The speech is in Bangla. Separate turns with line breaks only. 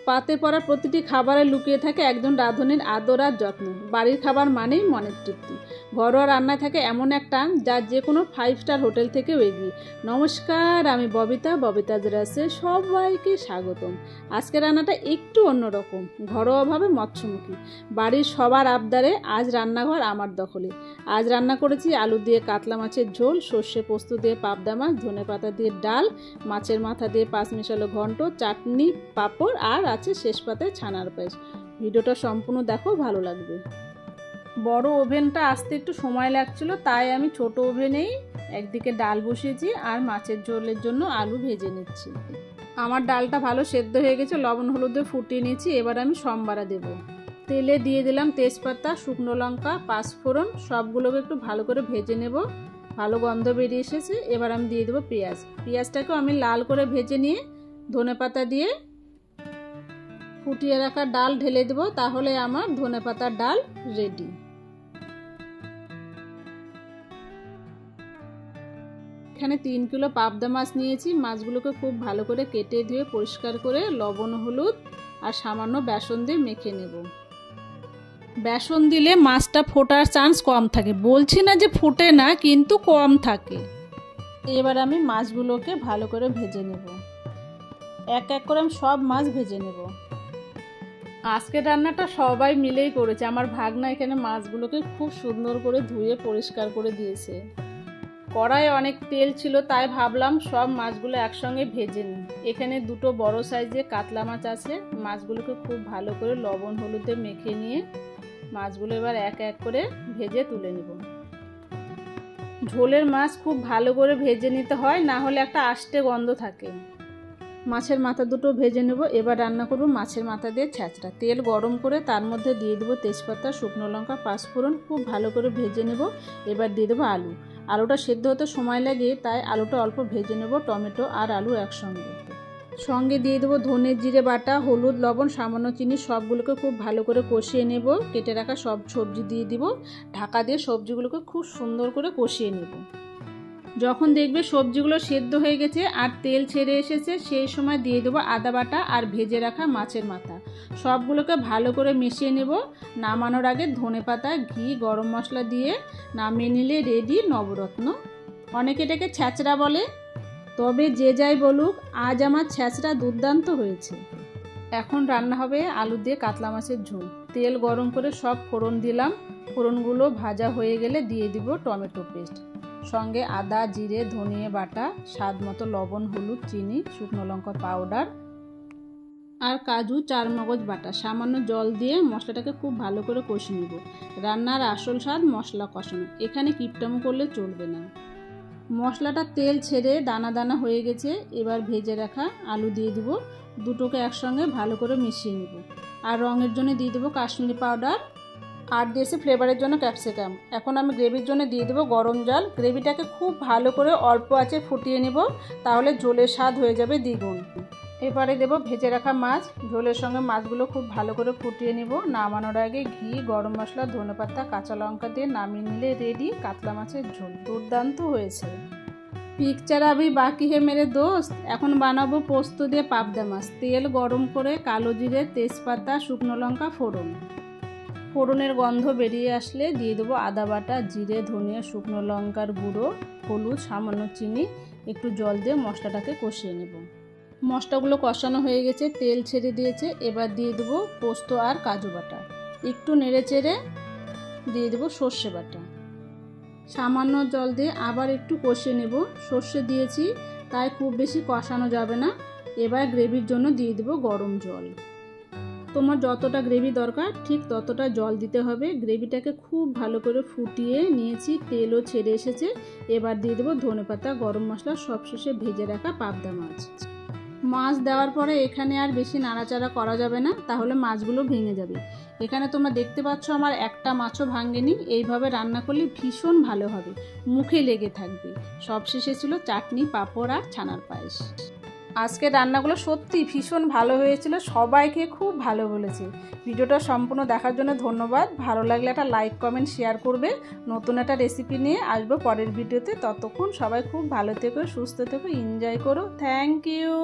পাতে পড়া প্রতিটি খাবারে লুকিয়ে থাকে একজন রাঁধুনির আদর আর যত্ন। বাড়ির খাবার মানেই মনের তৃপ্তি। ঘরোয়া রান্নায় থাকে এমন এক টান যা যে কোনো 5 স্টার হোটেল থেকেও এগিয়ে। নমস্কার, আমি ববিতাজ রাসে সবাইকে স্বাগতম। আজকের রান্নাটা একটু অন্যরকম, ঘরোয়াভাবে মৎস্যমুখী। বাড়ির সবার আবদারে আজ রান্নাঘর আমার দখলে। আজ রান্না করেছি আলু দিয়ে কাতলা মাছের ঝোল, সর্ষে পোস্ত দিয়ে পাবদা মাছ, ধনেপাতা দিয়ে ডাল, মাছের মাথা দিয়ে 5 মিশালো ঘন্ট, চাটনি, পাঁপড় আর আছে শেষ পাতায় ছানার পায়েস। ভিডিওটা সম্পূর্ণ দেখো, ভালো লাগবে। বড় ওভেনটা আসতে একটু সময় লাগছিল, তাই আমি ছোট ওভেনেই একদিকে ডাল বসিয়েছি আর মাছের ঝোলের জন্য আলু ভেজে নিচ্ছি। আমার ডালটা ভালো সেদ্ধ হয়ে গেছে, লবণ হলুদ দিয়ে ফুটিয়ে নিয়েছি। এবার আমি সম্বারা দেব। তেলে দিয়ে দিলাম তেজপাতা, শুকনো লঙ্কা, 5 ফোড়ন, সবগুলোকে একটু ভালো করে ভেজে নেব। ভালো গন্ধ বেরিয়ে এসেছে। এবার আমি দিয়ে দেবো পেঁয়াজটাকেও আমি লাল করে ভেজে নিয়ে ধনেপাতা দিয়ে ফুটিয়ে রাখা ডাল ঢেলে দেবো, তাহলে আমার ধনেপাতার ডাল রেডি। এখানে 3 কিলো পাবদা মাছ নিয়েছি। মাছগুলোকে খুব ভালো করে কেটে ধুয়ে পরিষ্কার করে লবণ হলুদ আর সামান্য বেসন দিয়ে মেখে নেব। বেসন দিলে মাছটা ফোটার চান্স কম থাকে, বলছি না যে ফোটে না, কিন্তু কম থাকে। এবার আমি মাছগুলোকে ভালো করে ভেজে নেব। এক এক করে আমি সব মাছ ভেজে নেব। আজকের রান্নাটা সবাই মিলেই করেছে। আমার ভাগনা এখানে মাছগুলোকে খুব সুন্দর করে ধুয়ে পরিষ্কার করে দিয়েছে। কড়াইয়ে অনেক তেল ছিল, তাই ভাবলাম সব মাছগুলো একসঙ্গে ভেজে নিই। এখানে 2 বড় সাইজের কাতলা মাছ আছে। মাছগুলোকে খুব ভালো করে লবণ হলুদে মেখে নিয়ে মাছগুলো এবার এক এক করে ভেজে তুলে নেব। ঝোলের মাছ খুব ভালো করে ভেজে নিতে হয়, না হলে একটা আষ্টে গন্ধ থাকে। মাছের মাথা দুটো ভেজে নেব। এবার রান্না করব মাছের মাথা দিয়ে ছ্যাঁচড়া। তেল গরম করে তার মধ্যে দিয়ে দেবো তেজপাতা, শুকনো লঙ্কা, 5 ফোড়ন, খুব ভালো করে ভেজে নেব। এবার দিয়ে দেবো আলুটা সেদ্ধ হতে সময় লাগে, তাই আলুটা অল্প ভেজে নেব। টমেটো আর আলু সঙ্গে দিয়ে দেবো ধনে জিরে বাটা, হলুদ, লবণ, সামান্য চিনি, সবগুলোকে খুব ভালো করে কষিয়ে নেব। কেটে রাখা সব সবজি দিয়ে দিব। ঢাকা দিয়ে সবজিগুলোকে খুব সুন্দর করে কষিয়ে নেব। যখন দেখবে সবজিগুলো সেদ্ধ হয়ে গেছে আর তেল ছেড়ে এসেছে, সেই সময় দিয়ে দেবো আদা বাটা আর ভেজে রাখা মাছের মাথা। সবগুলোকে ভালো করে মিশিয়ে নেব। নামানোর আগে ধনেপাতা, ঘি, গরম মশলা দিয়ে নামিয়ে নিলে রেডি নবরত্ন। অনেকে এটাকে ছ্যাঁচড়া বলে, তবে যে যাই বলুক, আজ আমার ছ্যাঁচড়া দুর্দান্ত হয়েছে। এখন রান্না হবে আলু দিয়ে কাতলা মাছের ঝোল। তেল গরম করে সব ফোড়ন দিলাম। ফোড়নগুলো ভাজা হয়ে গেলে দিয়ে দিব টমেটো পেস্ট, সঙ্গে আদা, জিরে, ধনিয়া বাটা, স্বাদ মতো লবণ, হলুদ, চিনি, শুকনো লঙ্কা পাউডার আর কাজু, চারমগজ বাটা। সামান্য জল দিয়ে মশলাটাকে খুব ভালো করে কষিয়ে নেব। রান্নার আসল স্বাদ মশলা কষানো, এখানে কিপটামো করলে চলবে না। মশলাটা তেল ছেড়ে দানা দানা হয়ে গেছে। এবার ভেজে রাখা আলু দিয়ে দেবো। দুটোকে একসঙ্গে ভালো করে মিশিয়ে নেব। আর রঙের জন্য দিয়ে দেবো কাশ্মীরি পাউডার আর দিয়েছি ফ্লেভারের জন্য ক্যাপসিকাম। এখন আমি গ্রেভির জন্য দিয়ে দেবো গরম জল। গ্রেভিটাকে খুব ভালো করে অল্প আঁচে ফুটিয়ে নেব, তাহলে ঝোলের স্বাদ হয়ে যাবে দ্বিগুণ। এবারে দেবো ভেজে রাখা মাছ। ঝোলের সঙ্গে মাছগুলো খুব ভালো করে ফুটিয়ে নেব। নামানোর আগে ঘি, গরম মশলা, ধনেপাতা, কাঁচা লঙ্কা দিয়ে নামিয়ে নিলে রেডি কাতলা মাছের ঝোল। দুর্দান্ত হয়েছে। পিকচার আবি বাকি হে মেরে দোস্ত। এখন বানাবো পোস্ত দিয়ে পাবদা মাছ। তেল গরম করে কালো জিরে, তেজপাতা, শুকনো লঙ্কা ফোড়নের গন্ধ বেরিয়ে আসলে দিয়ে দেবো আদা বাটা, জিরে, ধনিয়া, শুকনো লঙ্কার গুঁড়ো, হলুদ, সামান্য চিনি, একটু জল দিয়ে মশলাটাকে কষিয়ে নেব। মশলাগুলো কষানো হয়ে গেছে, তেল ছেড়ে দিয়েছে। এবার দিয়ে দেবো পোস্ত আর কাজু বাটা। একটু নেড়ে চেড়ে দিয়ে দেবো সর্ষে বাটা। সামান্য জল দিয়ে আবার একটু কষিয়ে নেব। সর্ষে দিয়েছি, তাই খুব বেশি কষানো যাবে না। এবার গ্রেভির জন্য দিয়ে দেবো গরম জল। তোমার যতটা গ্রেভি দরকার ঠিক ততটা জল দিতে হবে। গ্রেভিটাকে খুব ভালো করে ফুটিয়ে নিয়েছি, তেলও ছেড়ে এসেছে। এবার দিয়ে দেবো ধনেপাতা, গরম মশলা, সবশেষে ভেজে রাখা পাবদা মাছ দেওয়ার পরে এখানে আর বেশি নাড়াচাড়া করা যাবে না, তাহলে মাছগুলো ভেঙে যাবে। এখানে তোমরা দেখতে পাচ্ছ আমার একটা মাছও ভাঙেনি। এইভাবে রান্না করলে ভীষণ ভালো হবে, মুখে লেগে থাকবে। সবশেষে ছিল চাটনি, পাঁপড় আর ছানার পায়েস। আজকের রান্নাগুলো সত্যি ভীষণ ভালো হয়েছিল, সবাইকে খুব ভালো বলেছে। ভিডিওটা সম্পূর্ণ দেখার জন্য ধন্যবাদ। ভালো লাগলে একটা লাইক, কমেন্ট, শেয়ার করবে। নতুন একটা রেসিপি নিয়ে আসবো পরের ভিডিওতে। ততক্ষণ সবাই খুব ভালো থেকো, সুস্থ থেকো, এনজয় করো। Thank you.